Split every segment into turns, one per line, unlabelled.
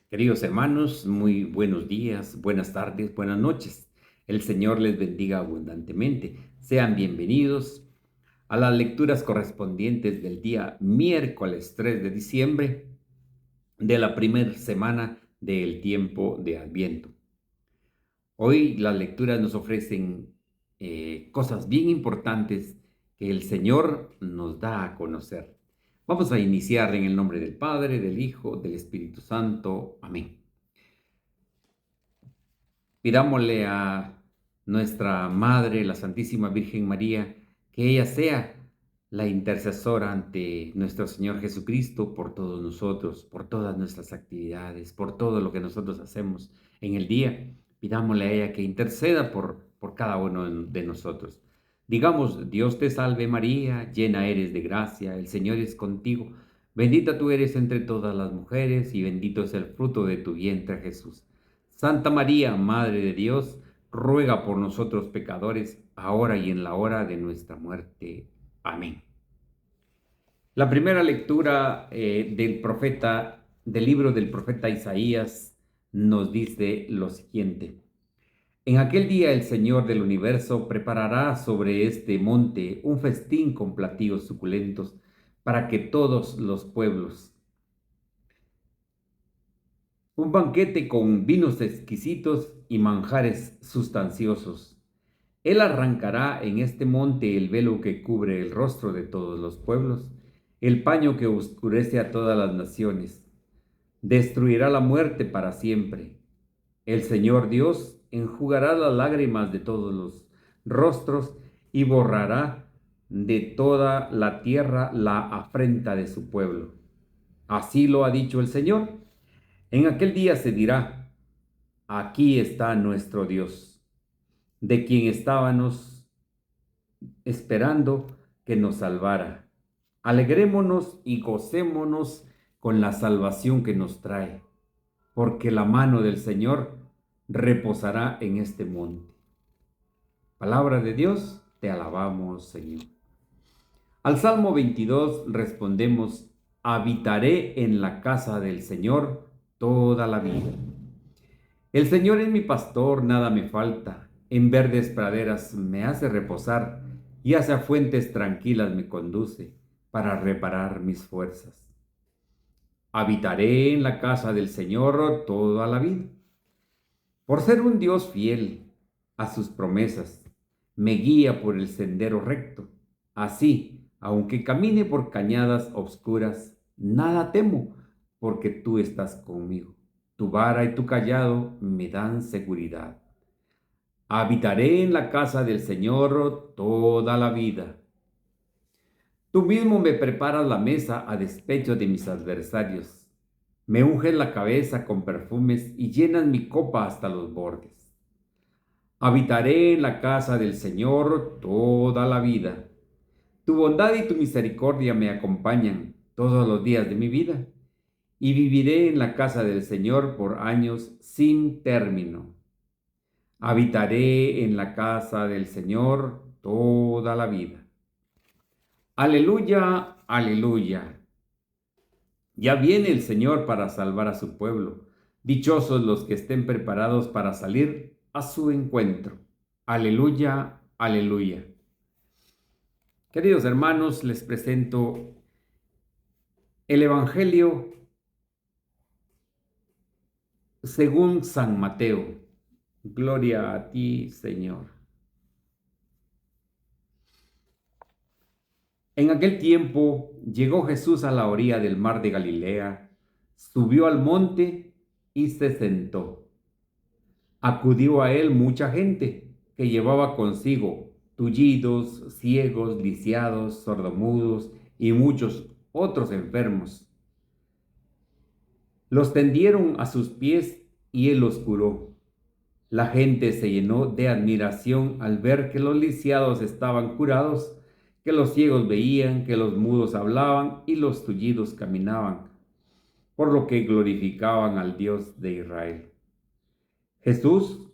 Queridos hermanos, muy buenos días, buenas tardes, buenas noches. El Señor les bendiga abundantemente. Sean bienvenidos a las lecturas correspondientes del día miércoles 3 de diciembre de la primera semana del tiempo de Adviento. Hoy las lecturas nos ofrecen cosas bien importantes que el Señor nos da a conocer. Vamos a iniciar en el nombre del Padre, del Hijo, del Espíritu Santo. Amén. Pidámosle a nuestra Madre, la Santísima Virgen María, que ella sea la intercesora ante nuestro Señor Jesucristo por todos nosotros, por todas nuestras actividades, por todo lo que nosotros hacemos en el día. Pidámosle a ella que interceda por cada uno de nosotros. Digamos, Dios te salve María, llena eres de gracia, el Señor es contigo. Bendita tú eres entre todas las mujeres y bendito es el fruto de tu vientre Jesús. Santa María, Madre de Dios, ruega por nosotros pecadores, ahora y en la hora de nuestra muerte. Amén. La primera lectura del libro del profeta Isaías, nos dice lo siguiente. En aquel día el Señor del universo preparará sobre este monte un festín con platillos suculentos para que todos los pueblos, un banquete con vinos exquisitos y manjares sustanciosos. Él arrancará en este monte el velo que cubre el rostro de todos los pueblos, el paño que oscurece a todas las naciones. Destruirá la muerte para siempre. El Señor Dios enjugará las lágrimas de todos los rostros y borrará de toda la tierra la afrenta de su pueblo. Así lo ha dicho el Señor. En aquel día se dirá, aquí está nuestro Dios, de quien estábamos esperando que nos salvara. Alegrémonos y gocémonos con la salvación que nos trae, porque la mano del Señor reposará en este monte. Palabra de Dios, te alabamos, Señor. Al Salmo 22 respondemos, habitaré en la casa del Señor toda la vida. El Señor es mi pastor, nada me falta. En verdes praderas me hace reposar y hacia fuentes tranquilas me conduce para reparar mis fuerzas. Habitaré en la casa del Señor toda la vida. Por ser un Dios fiel a sus promesas, me guía por el sendero recto. Así, aunque camine por cañadas oscuras, nada temo, porque tú estás conmigo. Tu vara y tu callado me dan seguridad. Habitaré en la casa del Señor toda la vida. Tú mismo me preparas la mesa a despecho de mis adversarios. Me unges la cabeza con perfumes y llenas mi copa hasta los bordes. Habitaré en la casa del Señor toda la vida. Tu bondad y tu misericordia me acompañan todos los días de mi vida, y viviré en la casa del Señor por años sin término. Habitaré en la casa del Señor toda la vida. Aleluya, aleluya. Ya viene el Señor para salvar a su pueblo. Dichosos los que estén preparados para salir a su encuentro. Aleluya, aleluya. Queridos hermanos, les presento el Evangelio según San Mateo. Gloria a ti, Señor. En aquel tiempo llegó Jesús a la orilla del mar de Galilea, subió al monte y se sentó. Acudió a él mucha gente que llevaba consigo tullidos, ciegos, lisiados, sordomudos y muchos otros enfermos. Los tendieron a sus pies y él los curó. La gente se llenó de admiración al ver que los lisiados estaban curados, que los ciegos veían, que los mudos hablaban y los tullidos caminaban, por lo que glorificaban al Dios de Israel. Jesús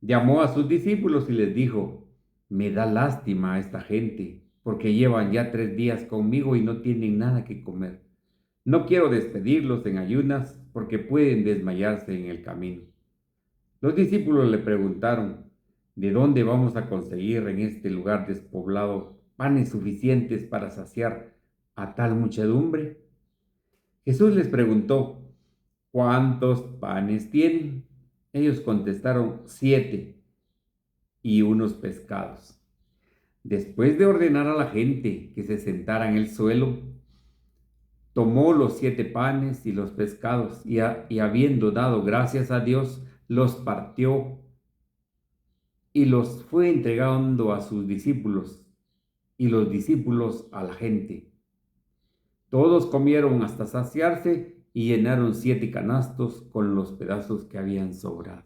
llamó a sus discípulos y les dijo, me da lástima a esta gente, porque llevan ya 3 días conmigo y no tienen nada que comer. No quiero despedirlos en ayunas porque pueden desmayarse en el camino. Los discípulos le preguntaron, ¿de dónde vamos a conseguir en este lugar despoblado panes suficientes para saciar a tal muchedumbre? Jesús les preguntó, ¿cuántos panes tienen? Ellos contestaron, 7 y unos pescados. Después de ordenar a la gente que se sentara en el suelo, tomó los 7 panes y los pescados y habiendo dado gracias a Dios, los partió y los fue entregando a sus discípulos y los discípulos a la gente. Todos comieron hasta saciarse y llenaron 7 canastos con los pedazos que habían sobrado.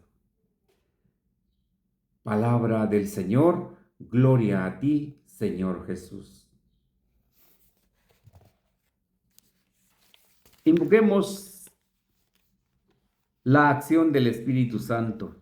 Palabra del Señor, gloria a ti, Señor Jesús. Invoquemos la acción del Espíritu Santo.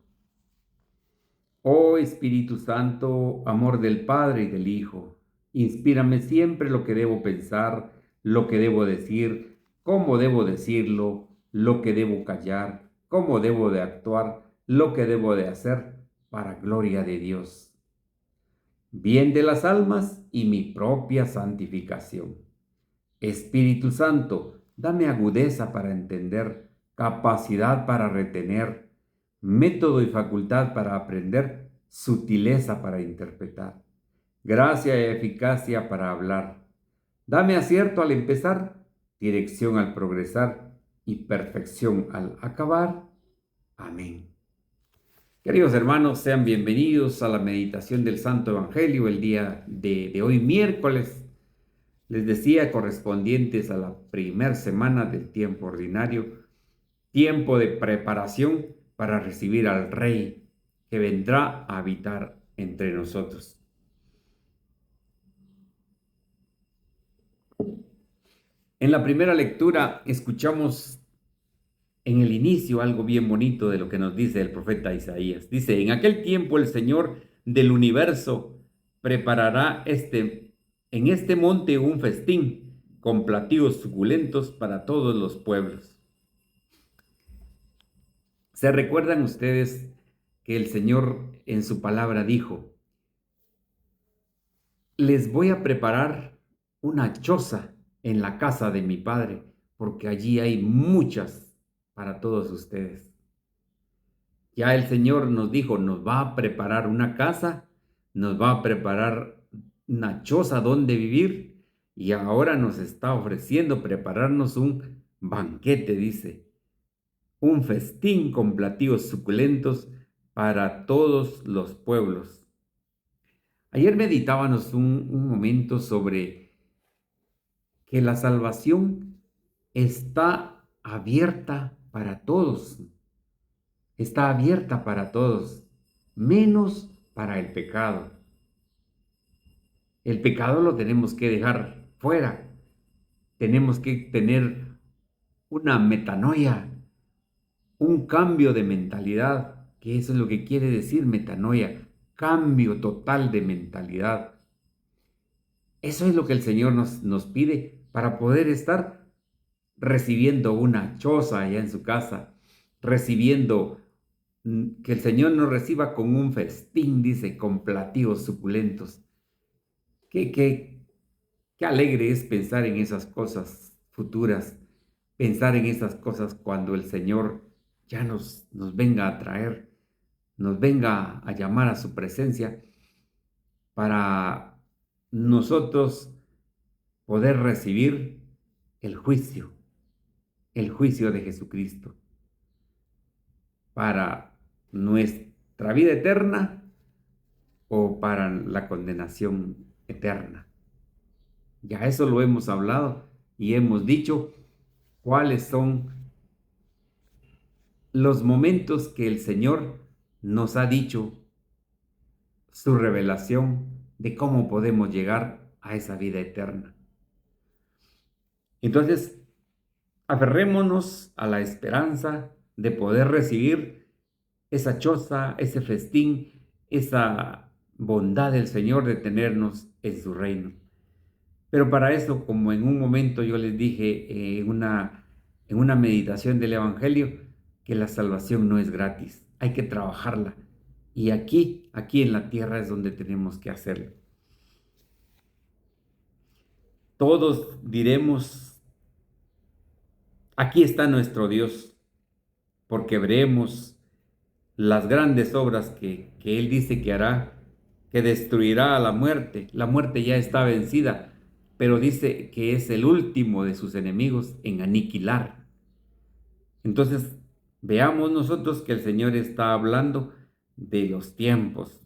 Oh Espíritu Santo, amor del Padre y del Hijo, inspírame siempre lo que debo pensar, lo que debo decir, cómo debo decirlo, lo que debo callar, cómo debo de actuar, lo que debo de hacer, para gloria de Dios, bien de las almas y mi propia santificación. Espíritu Santo, dame agudeza para entender, capacidad para retener, método y facultad para aprender, sutileza para interpretar, gracia y eficacia para hablar. Dame acierto al empezar, dirección al progresar y perfección al acabar. Amén. Queridos hermanos, sean bienvenidos a la meditación del Santo Evangelio el día de hoy, miércoles. Les decía, correspondientes a la primera semana del tiempo ordinario, tiempo de preparación para recibir al Rey que vendrá a habitar entre nosotros. En la primera lectura escuchamos en el inicio algo bien bonito de lo que nos dice el profeta Isaías. Dice, en aquel tiempo el Señor del universo preparará en este monte un festín con platillos suculentos para todos los pueblos. ¿Se recuerdan ustedes que el Señor en su palabra dijo, les voy a preparar una choza en la casa de mi Padre, porque allí hay muchas para todos ustedes? Ya el Señor nos dijo, nos va a preparar una casa, nos va a preparar una choza donde vivir y ahora nos está ofreciendo prepararnos un banquete, dice, un festín con platillos suculentos para todos los pueblos. Ayer meditábamos un momento sobre que la salvación está abierta para todos. Está abierta para todos, menos para el pecado. El pecado lo tenemos que dejar fuera. Tenemos que tener una metanoia, un cambio de mentalidad, que eso es lo que quiere decir metanoia, cambio total de mentalidad. Eso es lo que el Señor nos pide para poder estar recibiendo una choza allá en su casa, recibiendo que el Señor nos reciba con un festín, dice, con platillos suculentos. Qué alegre es pensar en esas cosas futuras, pensar en esas cosas cuando el Señor ya nos venga a traer, nos venga a llamar a su presencia para nosotros poder recibir el juicio de Jesucristo para nuestra vida eterna o para la condenación eterna. Ya eso lo hemos hablado y hemos dicho cuáles son los momentos que el Señor nos ha dicho su revelación de cómo podemos llegar a esa vida eterna. Entonces, aferrémonos a la esperanza de poder recibir esa choza, ese festín, esa bondad del Señor de tenernos en su reino. Pero para eso, como en un momento yo les dije en una meditación del Evangelio, que la salvación no es gratis, hay que trabajarla. Y aquí en la tierra es donde tenemos que hacerlo. Todos diremos, aquí está nuestro Dios, porque veremos las grandes obras que Él dice que hará, que destruirá a la muerte. La muerte ya está vencida, pero dice que es el último de sus enemigos en aniquilar. Entonces, veamos nosotros que el Señor está hablando de los tiempos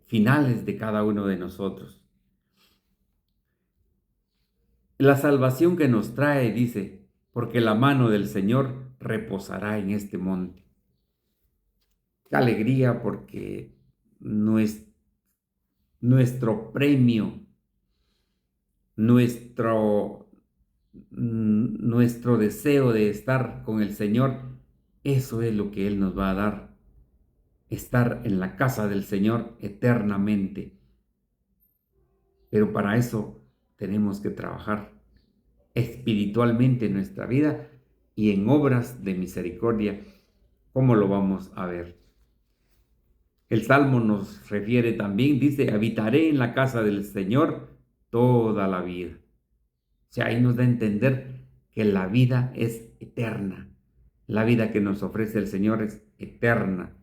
finales de cada uno de nosotros. La salvación que nos trae, dice, porque la mano del Señor reposará en este monte. Qué alegría porque nuestro premio, nuestro, nuestro deseo de estar con el Señor, eso es lo que Él nos va a dar. Estar en la casa del Señor eternamente. Pero para eso tenemos que trabajar espiritualmente en nuestra vida y en obras de misericordia. ¿Cómo lo vamos a ver? El Salmo nos refiere también, dice, habitaré en la casa del Señor toda la vida. O sea, ahí nos da a entender que la vida es eterna. La vida que nos ofrece el Señor es eterna.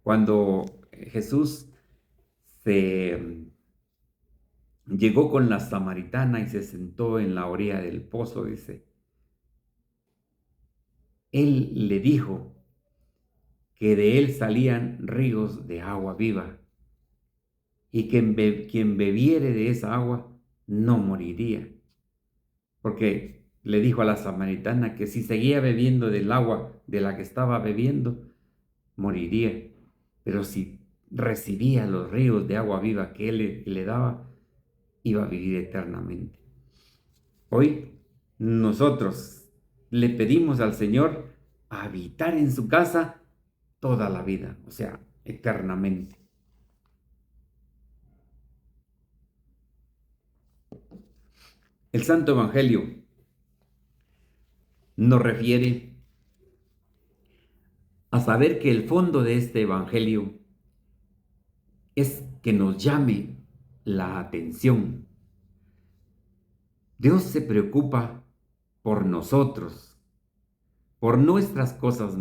Cuando Jesús se llegó con la samaritana y se sentó en la orilla del pozo, dice, Él le dijo que de él salían ríos de agua viva y que quien bebiere de esa agua no moriría. Porque le dijo a la samaritana que si seguía bebiendo del agua de la que estaba bebiendo, moriría. Pero si recibía los ríos de agua viva que él le daba, iba a vivir eternamente. Hoy nosotros le pedimos al Señor habitar en su casa toda la vida, o sea, eternamente. El Santo Evangelio nos refiere a saber que el fondo de este Evangelio es que nos llame la atención. Dios se preocupa por nosotros, por nuestras cosas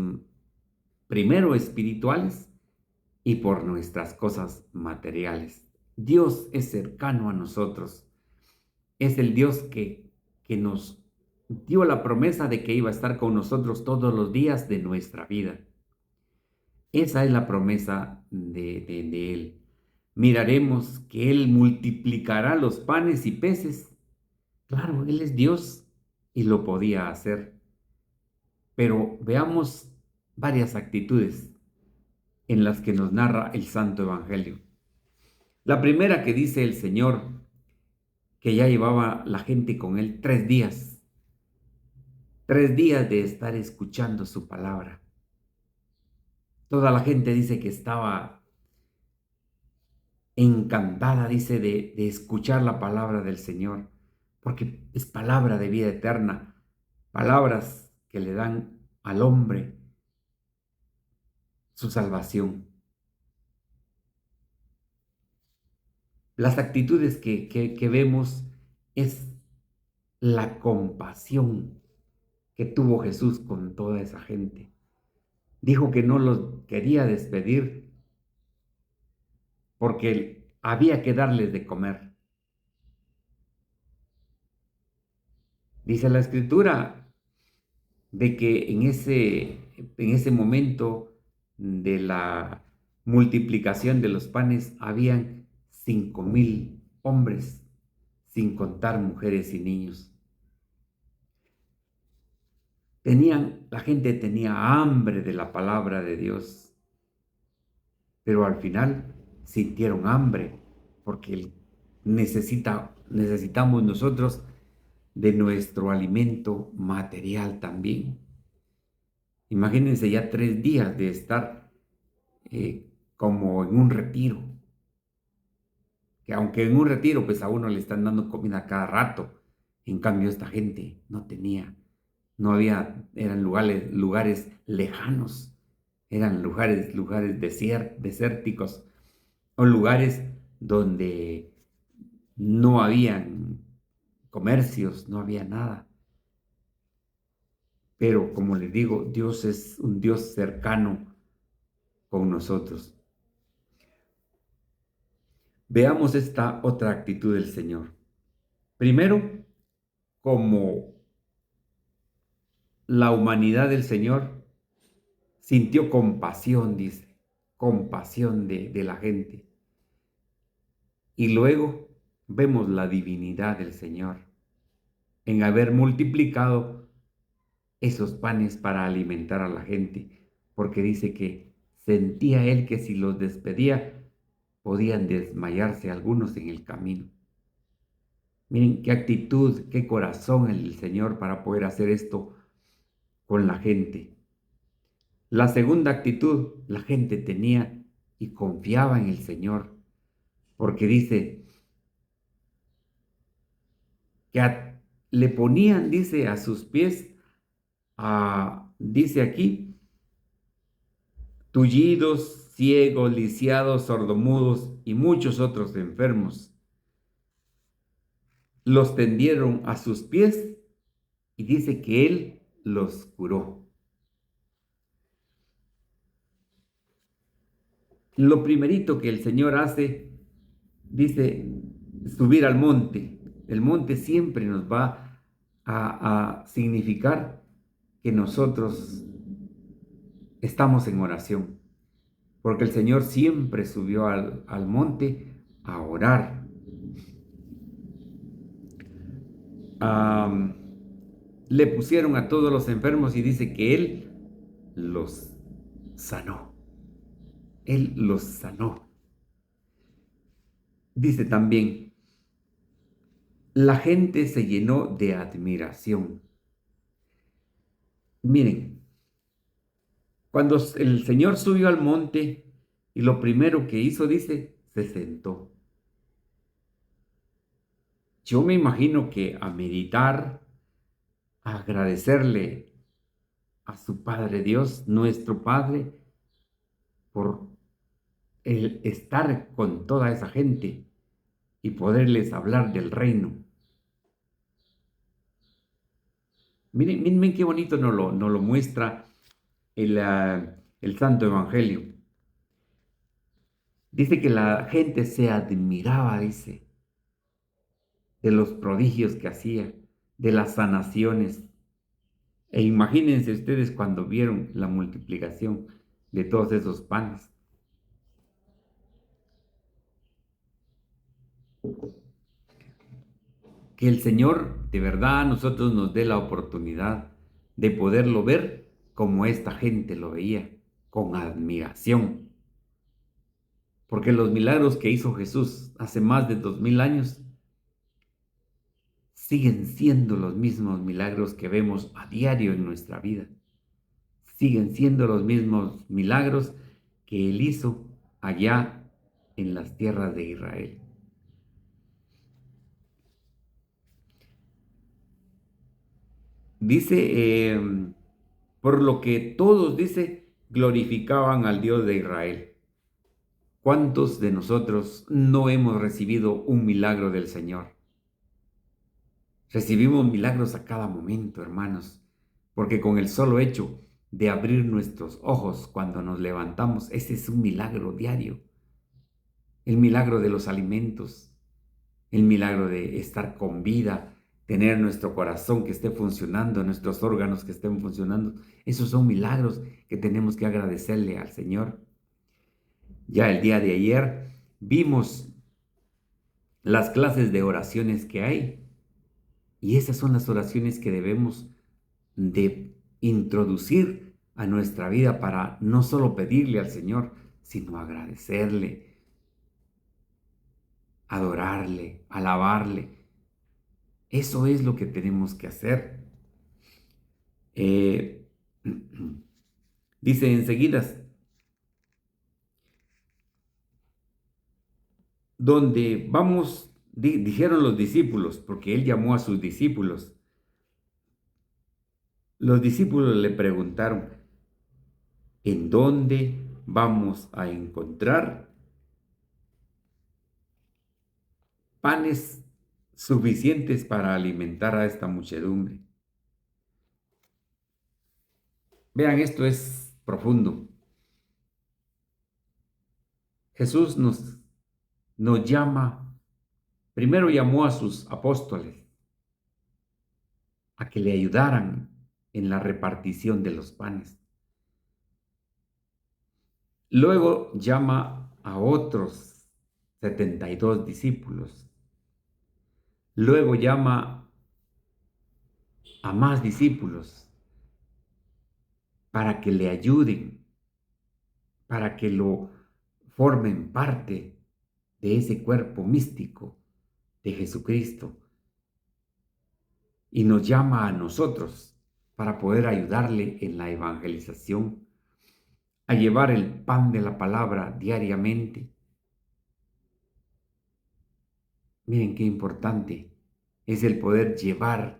primero espirituales y por nuestras cosas materiales. Dios es cercano a nosotros. Es el Dios que nos dio la promesa de que iba a estar con nosotros todos los días de nuestra vida. Esa es la promesa de Él. Miraremos que Él multiplicará los panes y peces. Claro, Él es Dios y lo podía hacer. Pero veamos varias actitudes en las que nos narra el Santo Evangelio. La primera que dice el Señor, que ya llevaba la gente con Él 3 días. 3 días de estar escuchando su palabra. Toda la gente dice que estaba encantada, dice, de escuchar la palabra del Señor, porque es palabra de vida eterna, palabras que le dan al hombre su salvación. Las actitudes que vemos es la compasión que tuvo Jesús con toda esa gente. Dijo que no los quería despedir porque había que darles de comer. Dice la Escritura de que en ese momento de la multiplicación de los panes habían 5,000 hombres, sin contar mujeres y niños. La gente tenía hambre de la palabra de Dios, pero al final sintieron hambre porque necesitamos nosotros de nuestro alimento material también. Imagínense ya 3 días de estar como en un retiro. que aunque en un retiro pues a uno le están dando comida cada rato, en cambio esta gente no tenía, no había, eran lugares lejanos, eran lugares desérticos o lugares donde no habían comercios, no había nada. Pero como les digo, Dios es un Dios cercano con nosotros. Veamos esta otra actitud del Señor. Primero, como la humanidad del Señor sintió compasión, dice, compasión de la gente. Y luego vemos la divinidad del Señor en haber multiplicado esos panes para alimentar a la gente, porque dice que sentía él que si los despedía, podían desmayarse algunos en el camino. Miren qué actitud, qué corazón el Señor para poder hacer esto con la gente. La segunda actitud, la gente tenía y confiaba en el Señor, porque dice que le ponían, dice, a sus pies, dice aquí, tullidos, ciegos, lisiados, sordomudos y muchos otros enfermos. Los tendieron a sus pies y dice que Él los curó. Lo primerito que el Señor hace, dice, subir al monte. El monte siempre nos va a significar que nosotros estamos en oración, porque el Señor siempre subió al monte a orar. Le pusieron a todos los enfermos y dice que Él los sanó. Él los sanó. Dice también, la gente se llenó de admiración. Miren, cuando el Señor subió al monte y lo primero que hizo, dice, se sentó. Yo me imagino que a meditar, a agradecerle a su Padre Dios, nuestro Padre, por el estar con toda esa gente y poderles hablar del reino. Miren qué bonito nos lo muestra el Santo Evangelio. Dice que la gente se admiraba, dice, de los prodigios que hacía, de las sanaciones. E imagínense ustedes cuando vieron la multiplicación de todos esos panes. Que el Señor de verdad a nosotros nos dé la oportunidad de poderlo ver como esta gente lo veía, con admiración. Porque los milagros que hizo Jesús hace más de 2000 años siguen siendo los mismos milagros que vemos a diario en nuestra vida. Siguen siendo los mismos milagros que Él hizo allá en las tierras de Israel. Dice, por lo que todos, dice, glorificaban al Dios de Israel. ¿Cuántos de nosotros no hemos recibido un milagro del Señor? Recibimos milagros a cada momento, hermanos, porque con el solo hecho de abrir nuestros ojos cuando nos levantamos, ese es un milagro diario. El milagro de los alimentos, el milagro de estar con vida, tener nuestro corazón que esté funcionando, nuestros órganos que estén funcionando. Esos son milagros que tenemos que agradecerle al Señor. Ya el día de ayer vimos las clases de oraciones que hay y esas son las oraciones que debemos de introducir a nuestra vida para no solo pedirle al Señor, sino agradecerle, adorarle, alabarle. Eso es lo que tenemos que hacer. Dice enseguida, donde vamos, dijeron los discípulos, porque él llamó a sus discípulos. Los discípulos le preguntaron, ¿en dónde vamos a encontrar panes suficientes para alimentar a esta muchedumbre? Vean, esto es profundo. Jesús nos llama, primero llamó a sus apóstoles a que le ayudaran en la repartición de los panes. Luego llama a otros 72 discípulos. Luego llama a más discípulos para que le ayuden, para que lo formen parte de ese cuerpo místico de Jesucristo. Y nos llama a nosotros para poder ayudarle en la evangelización, a llevar el pan de la palabra diariamente. Miren qué importante es el poder llevar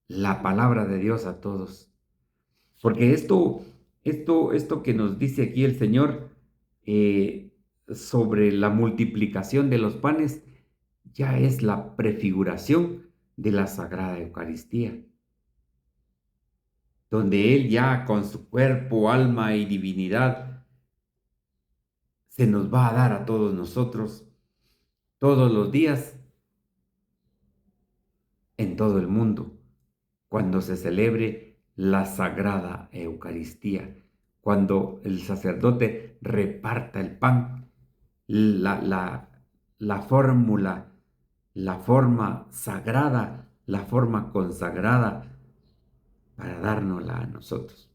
la palabra de Dios a todos. Porque esto que nos dice aquí el Señor sobre la multiplicación de los panes, ya es la prefiguración de la Sagrada Eucaristía, donde Él ya con su cuerpo, alma y divinidad se nos va a dar a todos nosotros todos los días en todo el mundo, cuando se celebre la Sagrada Eucaristía, cuando el sacerdote reparta el pan, la fórmula, la forma sagrada, la forma consagrada para dárnosla a nosotros.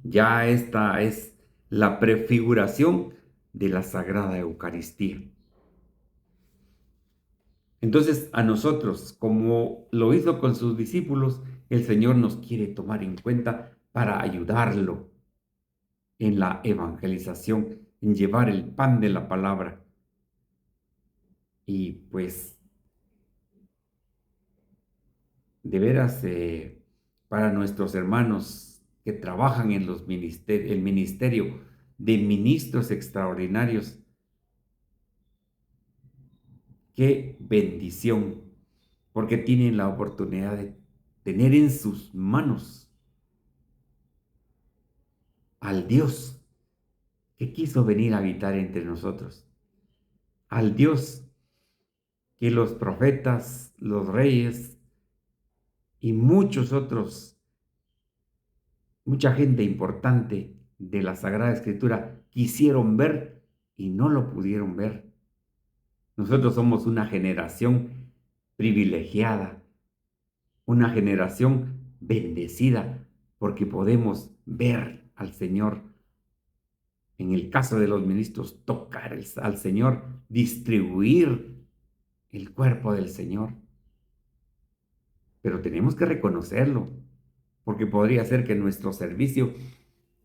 Ya esta es la prefiguración de la Sagrada Eucaristía. Entonces, a nosotros, como lo hizo con sus discípulos, el Señor nos quiere tomar en cuenta para ayudarlo en la evangelización, en llevar el pan de la palabra. Y pues, de veras, para nuestros hermanos que trabajan en el ministerio de ministros extraordinarios, qué bendición, porque tienen la oportunidad de tener en sus manos al Dios que quiso venir a habitar entre nosotros, al Dios que los profetas, los reyes y muchos otros, mucha gente importante de la Sagrada Escritura quisieron ver y no lo pudieron ver. Nosotros somos una generación privilegiada, una generación bendecida, porque podemos ver al Señor. En el caso de los ministros, tocar al Señor, distribuir el cuerpo del Señor. Pero tenemos que reconocerlo, porque podría ser que nuestro servicio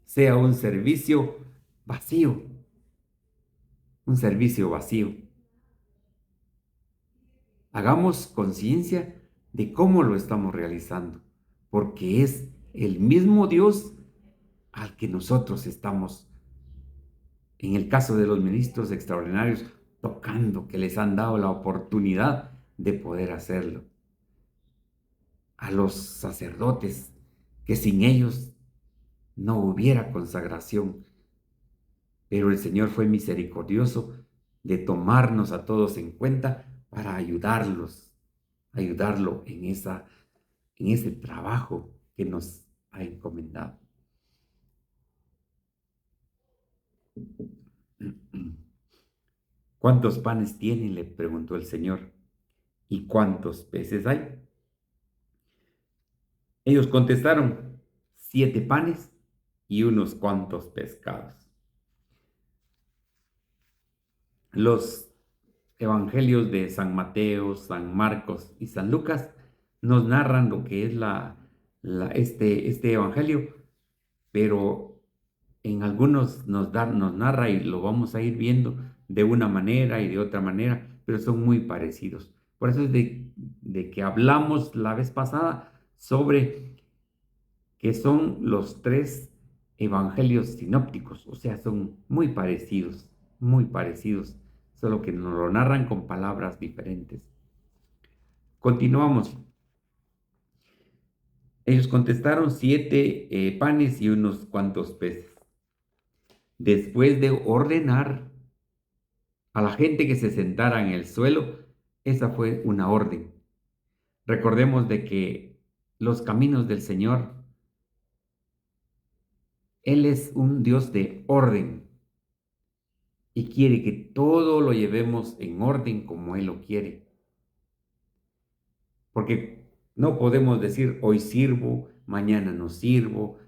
sea un servicio vacío, un servicio vacío. Hagamos conciencia de cómo lo estamos realizando, porque es el mismo Dios al que nosotros estamos, en el caso de los ministros extraordinarios, tocando, que les han dado la oportunidad de poder hacerlo. A los sacerdotes, que sin ellos no hubiera consagración, pero el Señor fue misericordioso de tomarnos a todos en cuenta para ayudarlo en ese trabajo que nos ha encomendado. ¿Cuántos panes tienen?, le preguntó el Señor. ¿Y cuántos peces hay? Ellos contestaron, 7 panes y unos cuantos pescados. Los evangelios de San Mateo, San Marcos y San Lucas nos narran lo que es este evangelio, pero en algunos nos narra, y lo vamos a ir viendo, de una manera y de otra manera, pero son muy parecidos. Por eso es de que hablamos la vez pasada sobre que son los tres evangelios sinópticos, o sea, son muy parecidos, solo que nos lo narran con palabras diferentes. Continuamos. Ellos contestaron 7 panes y unos cuantos peces. Después de ordenar a la gente que se sentara en el suelo, esa fue una orden. Recordemos de que los caminos del Señor, Él es un Dios de orden y quiere que todo lo llevemos en orden como Él lo quiere. Porque no podemos decir hoy sirvo, mañana no sirvo,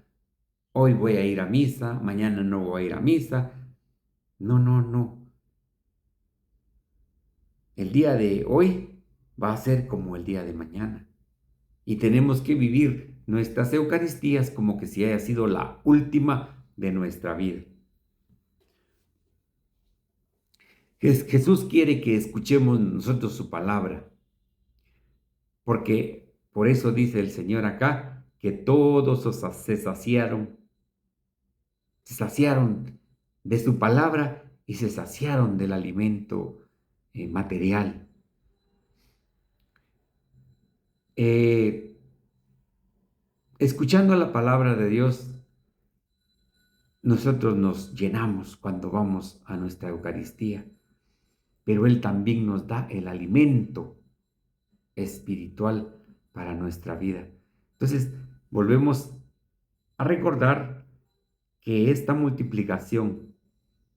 hoy voy a ir a misa, mañana no voy a ir a misa. No, no, no. El día de hoy va a ser como el día de mañana. Y tenemos que vivir nuestras Eucaristías como que si haya sido la última de nuestra vida. Jesús quiere que escuchemos nosotros su palabra, porque por eso dice el Señor acá, que todos se saciaron de su palabra y se saciaron del alimento material. Escuchando la palabra de Dios, nosotros nos llenamos cuando vamos a nuestra Eucaristía, pero Él también nos da el alimento espiritual para nuestra vida. Entonces, volvemos a recordar que esta multiplicación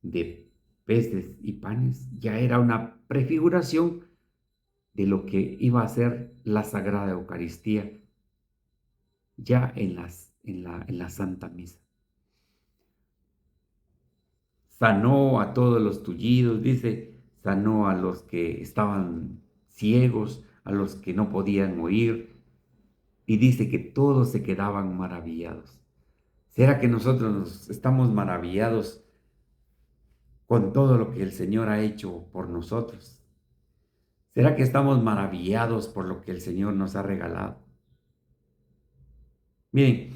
de peces y panes ya era una prefiguración de lo que iba a ser la Sagrada Eucaristía ya en la Santa Misa. Sanó a todos los tullidos, dice, sanó a los que estaban ciegos, a los que no podían oír, y dice que todos se quedaban maravillados. ¿Será que nosotros estamos maravillados con todo lo que el Señor ha hecho por nosotros? ¿Será que estamos maravillados por lo que el Señor nos ha regalado? Miren,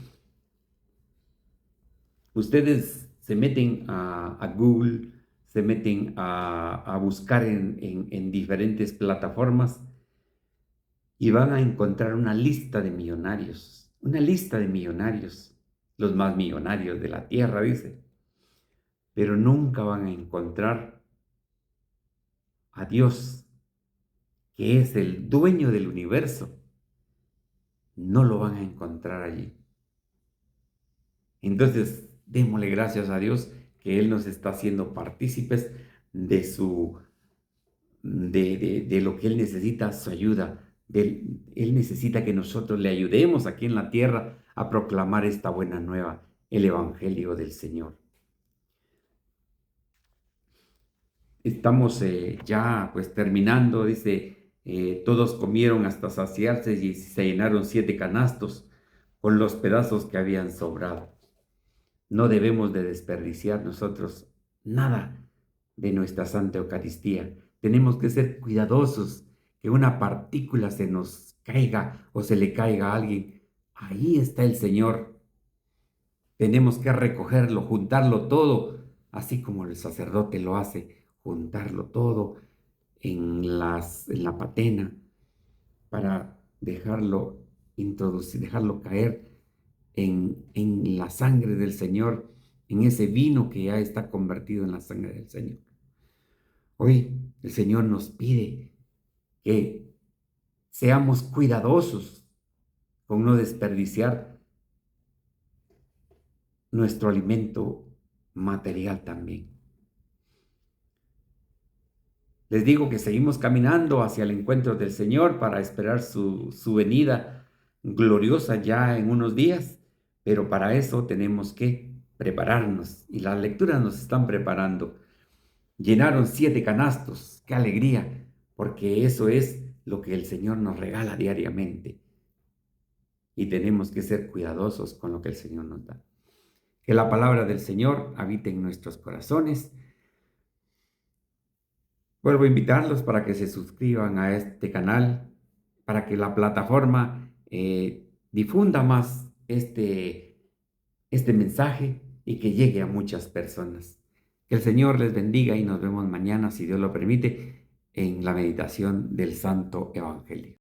ustedes se meten a Google, se meten a buscar en diferentes plataformas y van a encontrar una lista de millonarios, los más millonarios de la tierra, dice, pero nunca van a encontrar a Dios, que es el dueño del universo. No lo van a encontrar allí. Entonces, démosle gracias a Dios que Él nos está haciendo partícipes de de lo que Él necesita, su ayuda. Él necesita que nosotros le ayudemos aquí en la tierra a proclamar esta buena nueva, el Evangelio del Señor. Estamos ya pues terminando, dice, todos comieron hasta saciarse y se llenaron 7 canastos con los pedazos que habían sobrado. No debemos de desperdiciar nosotros nada de nuestra Santa Eucaristía. Tenemos que ser cuidadosos, que una partícula se nos caiga o se le caiga a alguien. Ahí está el Señor. Tenemos que recogerlo, juntarlo todo, así como el sacerdote lo hace, juntarlo todo en la patena para dejarlo introducir, dejarlo caer en la sangre del Señor, en ese vino que ya está convertido en la sangre del Señor. Hoy el Señor nos pide que seamos cuidadosos con no desperdiciar nuestro alimento material también. Les digo que seguimos caminando hacia el encuentro del Señor para esperar su venida gloriosa ya en unos días, pero para eso tenemos que prepararnos y las lecturas nos están preparando. Llenaron 7 canastos, qué alegría, porque eso es lo que el Señor nos regala diariamente y tenemos que ser cuidadosos con lo que el Señor nos da. Que la palabra del Señor habite en nuestros corazones. Vuelvo a invitarlos para que se suscriban a este canal, para que la plataforma difunda más este mensaje y que llegue a muchas personas. Que el Señor les bendiga y nos vemos mañana, si Dios lo permite, en la meditación del Santo Evangelio.